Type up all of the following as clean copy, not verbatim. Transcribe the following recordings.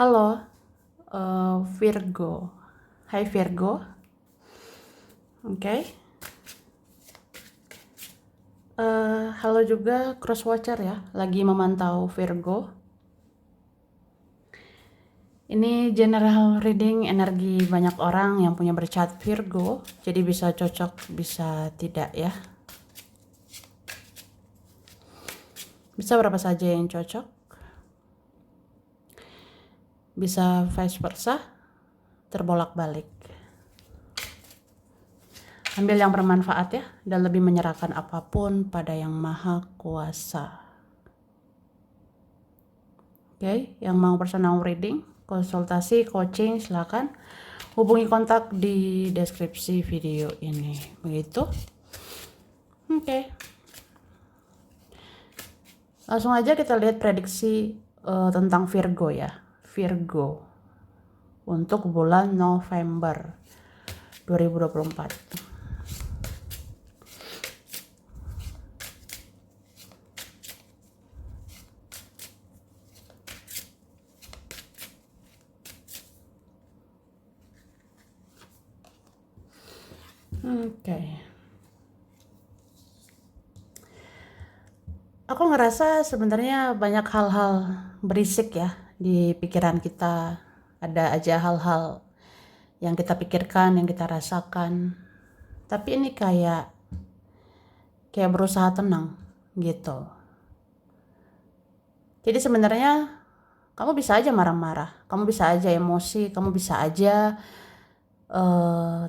Halo, Virgo. Hai Virgo, oke. Halo juga Crosswatcher ya, lagi memantau Virgo. Ini general reading energi banyak orang yang punya bercat Virgo, jadi bisa cocok, bisa tidak ya. Bisa berapa saja yang cocok, bisa vice versa, terbolak-balik. Ambil yang bermanfaat ya, dan lebih menyerahkan apapun pada Yang Maha Kuasa. Oke, yang mau personal reading, konsultasi, coaching, silakan hubungi kontak di deskripsi video ini. Begitu. Oke. Langsung aja kita lihat prediksi tentang Virgo ya. Virgo untuk bulan November 2024. Oke. Aku ngerasa sebenarnya banyak hal-hal berisik ya di pikiran kita. Ada aja hal-hal yang kita pikirkan, yang kita rasakan. Tapi ini kayak berusaha tenang gitu. Jadi sebenarnya kamu bisa aja marah-marah, kamu bisa aja emosi, kamu bisa aja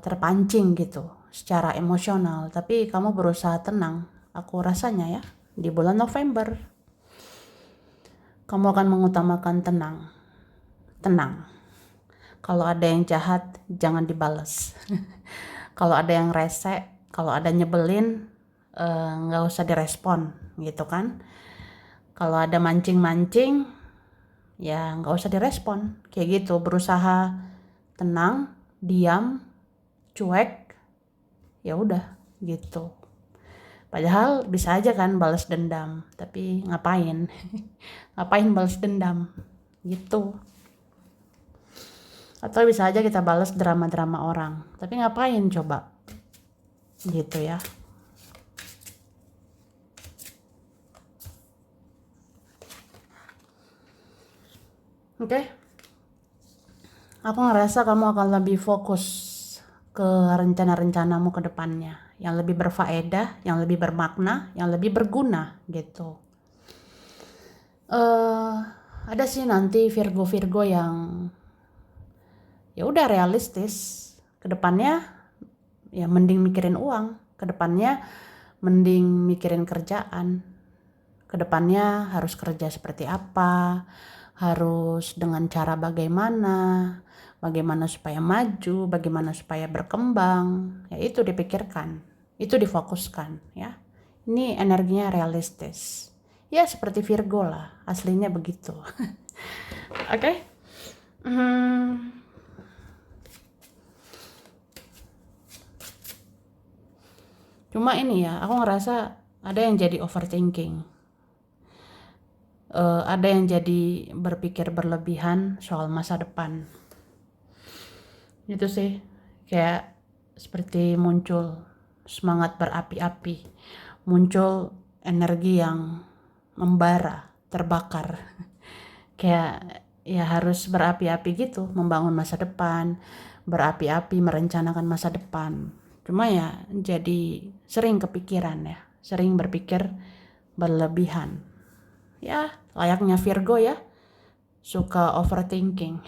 terpancing gitu secara emosional. Tapi kamu berusaha tenang. Aku rasanya ya di bulan November kamu akan mengutamakan tenang. Tenang. Kalau ada yang jahat jangan dibalas. Kalau ada yang rese, kalau ada nyebelin nggak usah direspon gitu kan. Kalau ada mancing-mancing ya nggak usah direspon kayak gitu. Berusaha tenang, diam, cuek, ya udah gitu. Padahal bisa aja kan balas dendam, tapi ngapain? Ngapain balas dendam gitu. Atau bisa aja kita balas drama-drama orang, tapi ngapain coba gitu ya. Oke. Aku ngerasa kamu akan lebih fokus ke rencana-rencanamu ke depannya, yang lebih berfaedah, yang lebih bermakna, yang lebih berguna gitu. Ada sih nanti Virgo-Virgo yang ya udah realistis. Ke depannya ya mending mikirin uang, ke depannya mending mikirin kerjaan. Ke depannya harus kerja seperti apa, harus dengan cara bagaimana, bagaimana supaya maju, bagaimana supaya berkembang, ya itu dipikirkan, itu difokuskan ya. Ini energinya realistis. Ya seperti Virgo lah, aslinya begitu. Oke. Cuma ini ya, aku ngerasa ada yang jadi overthinking. Ada yang jadi berpikir berlebihan soal masa depan. Itu sih kayak seperti muncul semangat berapi-api, muncul energi yang membara, terbakar. Kayak ya harus berapi-api gitu, membangun masa depan, berapi-api merencanakan masa depan. Cuma ya jadi sering kepikiran ya, sering berpikir berlebihan. Ya, layaknya Virgo ya, suka overthinking.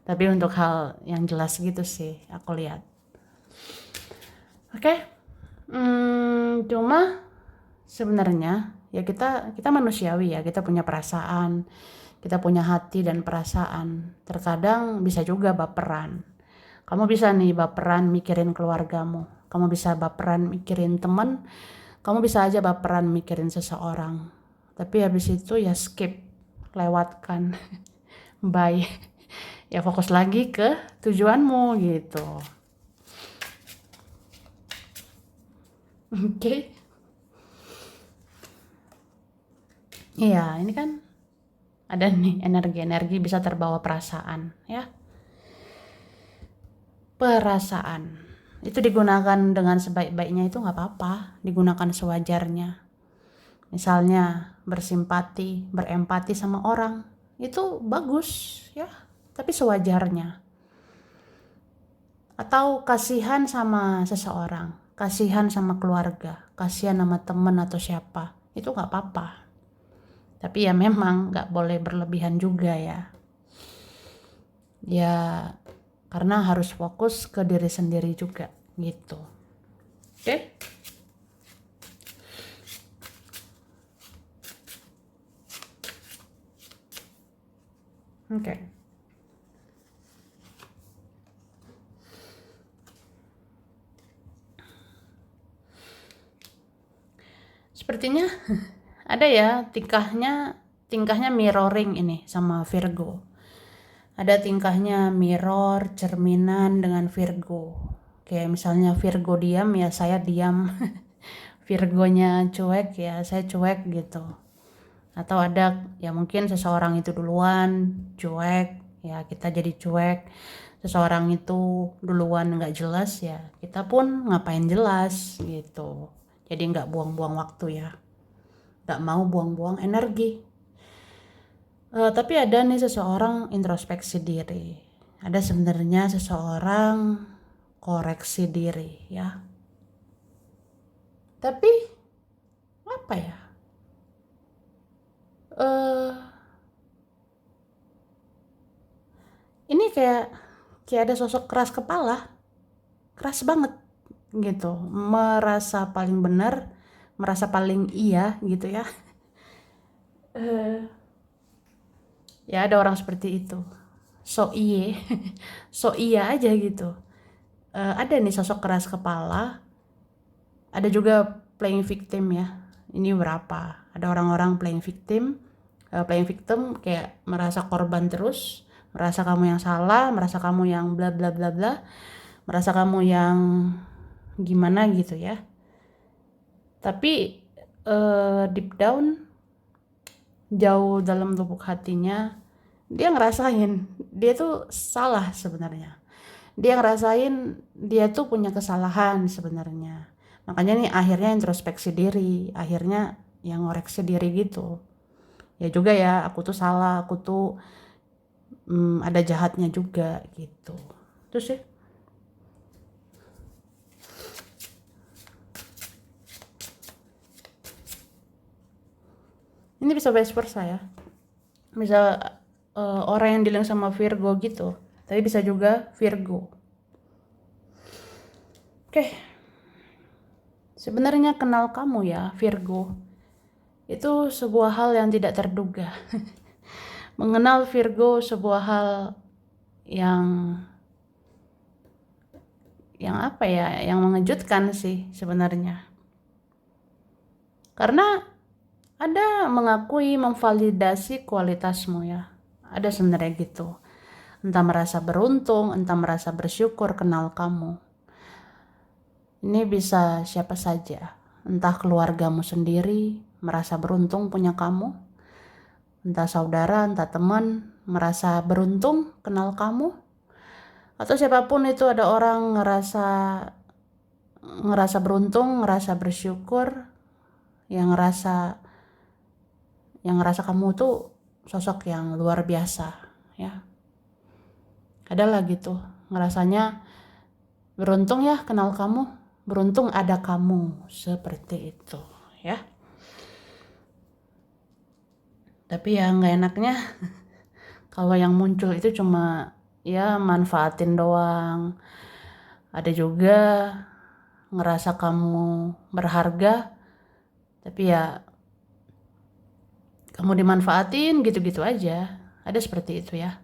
Tapi untuk hal yang jelas gitu sih aku lihat. Oke. Cuma sebenarnya ya kita manusiawi ya, kita punya perasaan, kita punya hati dan perasaan. Terkadang bisa juga baperan. Kamu bisa nih baperan mikirin keluargamu, kamu bisa baperan mikirin teman, kamu bisa aja baperan mikirin seseorang. Tapi habis itu ya skip, lewatkan. Bye. Ya fokus lagi ke tujuanmu gitu. Oke. Iya, ini kan ada nih energi-energi bisa terbawa perasaan ya. Perasaan itu digunakan dengan sebaik-baiknya, itu nggak apa-apa, digunakan sewajarnya. Misalnya bersimpati, berempati sama orang, itu bagus ya, tapi sewajarnya. Atau kasihan sama seseorang, kasihan sama keluarga, kasihan sama temen atau siapa, itu nggak apa-apa. Tapi ya memang nggak boleh berlebihan juga ya. Ya karena harus fokus ke diri sendiri juga gitu. Oke? Oke. Sepertinya ada ya tingkahnya mirroring ini sama Virgo. Ada tingkahnya mirror, cerminan dengan Virgo. Kayak misalnya Virgo diam ya saya diam. Virgonya cuek ya saya cuek gitu. Atau ada ya mungkin seseorang itu duluan cuek ya kita jadi cuek. Seseorang itu duluan nggak jelas ya kita pun ngapain jelas gitu. Jadi nggak buang-buang waktu ya. Nggak mau buang-buang energi. Tapi ada nih seseorang introspeksi diri. Ada sebenarnya seseorang koreksi diri ya. Tapi apa ya? Eh ini kayak ada sosok keras kepala, keras banget gitu. Merasa paling benar, merasa paling iya gitu ya. Eh ya ada orang seperti itu. So iye, so iya aja gitu. Ada nih sosok keras kepala, ada juga playing victim ya. Ini berapa? Ada orang-orang playing victim, playing victim kayak merasa korban terus, merasa kamu yang salah, merasa kamu yang bla bla bla bla, merasa kamu yang gimana gitu ya. Tapi deep down, jauh dalam lubuk hatinya, dia ngerasain dia tuh salah sebenarnya. Dia ngerasain dia tuh punya kesalahan sebenarnya. Makanya nih akhirnya introspeksi diri, akhirnya yang ngoreksi diri gitu. Ya juga ya, aku tuh salah, aku tuh ada jahatnya juga gitu. Terus sih, ini bisa vice versa ya. Bisa orang yang dealing sama Virgo gitu, tapi bisa juga Virgo. Oke, sebenarnya kenal kamu ya Virgo, itu sebuah hal yang tidak terduga. Mengenal Virgo sebuah hal yang apa ya, yang mengejutkan sih sebenarnya. Karena ada mengakui, memvalidasi kualitasmu ya. Ada sebenarnya gitu. Entah merasa beruntung, entah merasa bersyukur kenal kamu. Ini bisa siapa saja. Entah keluargamu sendiri merasa beruntung punya kamu. Entah saudara, entah teman merasa beruntung kenal kamu. Atau siapapun itu ada orang ngerasa beruntung, ngerasa bersyukur, yang ngerasa kamu tuh sosok yang luar biasa ya. Adalah gitu ngerasanya beruntung ya kenal kamu, beruntung ada kamu, seperti itu ya. Tapi ya nggak enaknya kalau yang muncul itu cuma ya manfaatin doang. Ada juga ngerasa kamu berharga tapi ya kamu dimanfaatin gitu-gitu aja. Ada seperti itu ya.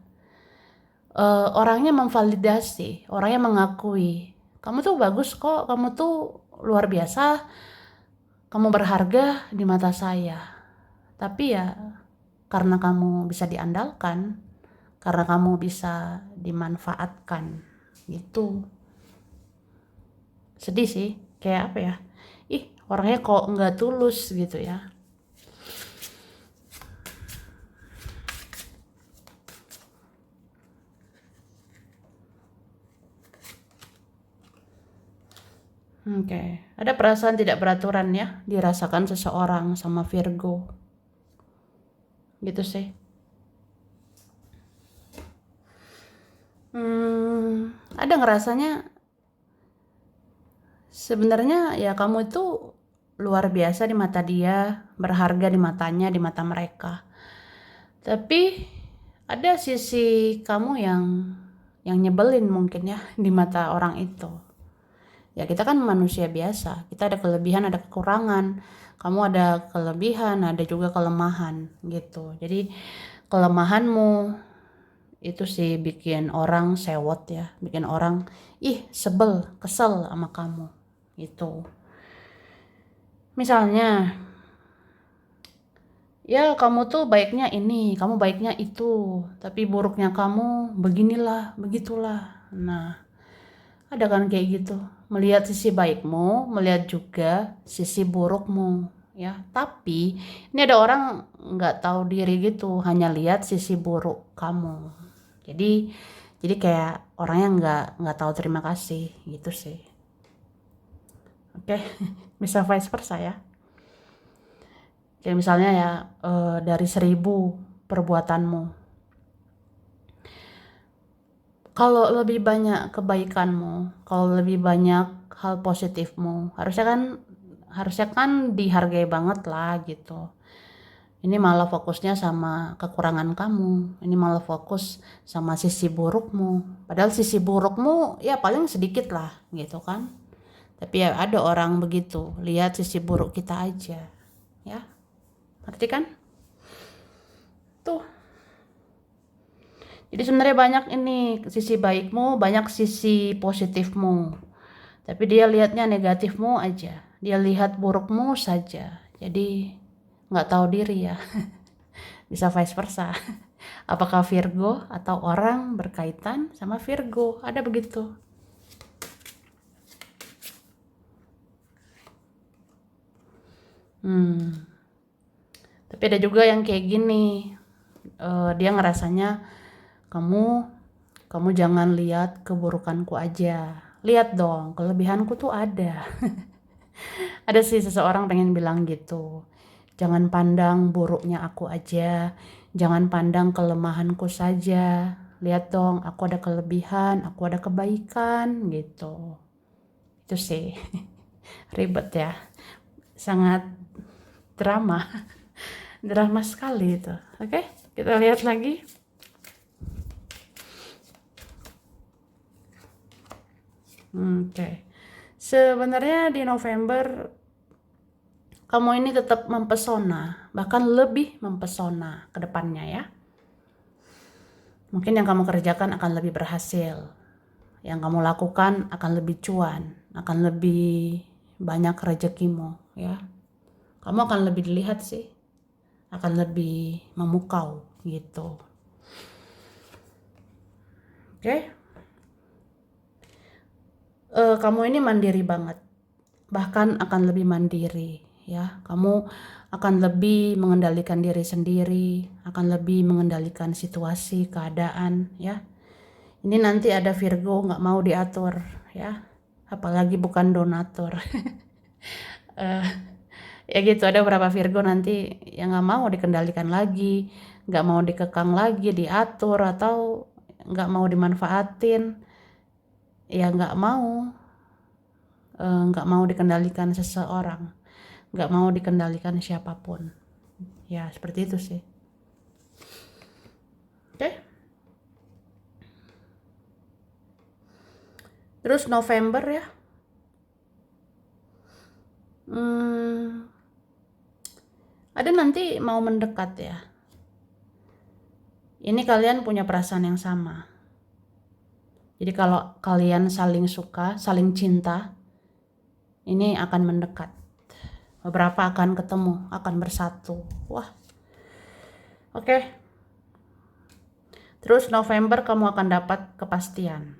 Orangnya memvalidasi, orangnya mengakui kamu tuh bagus kok, kamu tuh luar biasa, kamu berharga di mata saya. Tapi ya karena kamu bisa diandalkan, karena kamu bisa dimanfaatkan gitu. Sedih sih, kayak apa ya, orangnya kok nggak tulus gitu ya. Oke. Ada perasaan tidak beraturan ya dirasakan seseorang sama Virgo. Gitu sih. Ada ngerasanya sebenarnya ya kamu itu luar biasa di mata dia, berharga di matanya, di mata mereka. Tapi ada sisi kamu yang nyebelin mungkin ya di mata orang itu. Ya kita kan manusia biasa, kita ada kelebihan, ada kekurangan. Kamu ada kelebihan, ada juga kelemahan gitu. Jadi kelemahanmu itu sih bikin orang sewot ya, bikin orang sebel, kesel sama kamu gitu. Misalnya ya kamu tuh baiknya ini, kamu baiknya itu, tapi buruknya kamu beginilah, begitulah. Nah, ada kan kayak gitu. Melihat sisi baikmu, melihat juga sisi burukmu, ya. Tapi ini ada orang nggak tahu diri gitu, hanya lihat sisi buruk kamu. Jadi kayak orangnya nggak tahu terima kasih gitu sih. Oke, bisa vice versa ya. Kayak misalnya ya dari 1000 perbuatanmu. Kalau lebih banyak kebaikanmu, kalau lebih banyak hal positifmu, harusnya kan dihargai banget lah gitu. Ini malah fokusnya sama kekurangan kamu. Ini malah fokus sama sisi burukmu. Padahal sisi burukmu ya paling sedikit lah gitu kan. Tapi ya ada orang begitu, lihat sisi buruk kita aja. Ya, ngerti kan? Tuh. Jadi sebenarnya banyak ini sisi baikmu, banyak sisi positifmu. Tapi dia lihatnya negatifmu aja. Dia lihat burukmu saja. Jadi nggak tahu diri ya. Bisa vice versa. Apakah Virgo atau orang berkaitan sama Virgo? Ada begitu. Tapi ada juga yang kayak gini. Dia ngerasanya kamu jangan lihat keburukanku aja. Lihat dong, kelebihanku tuh ada. Ada sih seseorang pengen bilang gitu. Jangan pandang buruknya aku aja. Jangan pandang kelemahanku saja. Lihat dong, aku ada kelebihan, aku ada kebaikan gitu. Itu sih. Ribet ya. Sangat drama. Drama sekali itu. Oke, kita lihat lagi. Oke. Sebenarnya di November kamu ini tetap mempesona, bahkan lebih mempesona ke depannya ya. Mungkin yang kamu kerjakan akan lebih berhasil. Yang kamu lakukan akan lebih cuan, akan lebih banyak rezekimu ya. Kamu akan lebih dilihat sih, akan lebih memukau gitu. Oke. Kamu ini mandiri banget, bahkan akan lebih mandiri ya. Kamu akan lebih mengendalikan diri sendiri, akan lebih mengendalikan situasi, keadaan ya. Ini nanti ada Virgo nggak mau diatur ya, apalagi bukan donatur. Ya gitu, ada beberapa Virgo nanti yang nggak mau dikendalikan lagi, nggak mau dikekang lagi, diatur atau nggak mau dimanfaatin, ya nggak mau dikendalikan seseorang, nggak mau dikendalikan siapapun. Ya seperti itu sih. Oke. Terus November ya. Ada nanti mau mendekat ya. Ini kalian punya perasaan yang sama. Jadi kalau kalian saling suka, saling cinta, ini akan mendekat. Beberapa akan ketemu, akan bersatu. Wah. Oke. Terus November kamu akan dapat kepastian.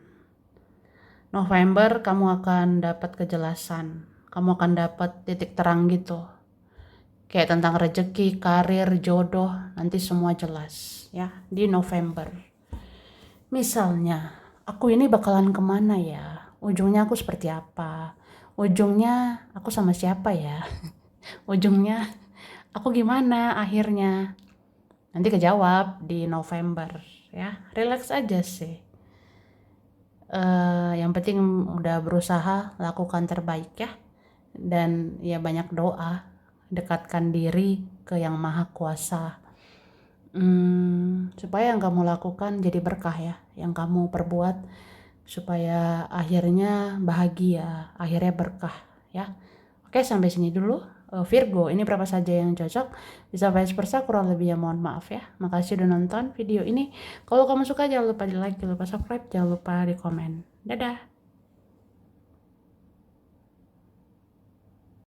November kamu akan dapat kejelasan. Kamu akan dapat titik terang gitu. Kayak tentang rezeki, karir, jodoh, nanti semua jelas ya di November. Misalnya, aku ini bakalan kemana ya? Ujungnya aku seperti apa? ujungnya aku sama siapa ya? Ujungnya aku gimana akhirnya? Nanti kejawab di November ya. Relax aja sih. Yang penting udah berusaha, lakukan terbaik ya. Dan ya banyak doa, dekatkan diri ke Yang Maha Kuasa. Supaya yang kamu lakukan jadi berkah ya, yang kamu perbuat supaya akhirnya bahagia, akhirnya berkah ya. Oke, sampai sini dulu. Virgo, ini berapa saja yang cocok, bisa vice versa, kurang lebihnya mohon maaf ya. Makasih udah nonton video ini. Kalau kamu suka jangan lupa di like, jangan lupa subscribe, jangan lupa di komen. Dadah.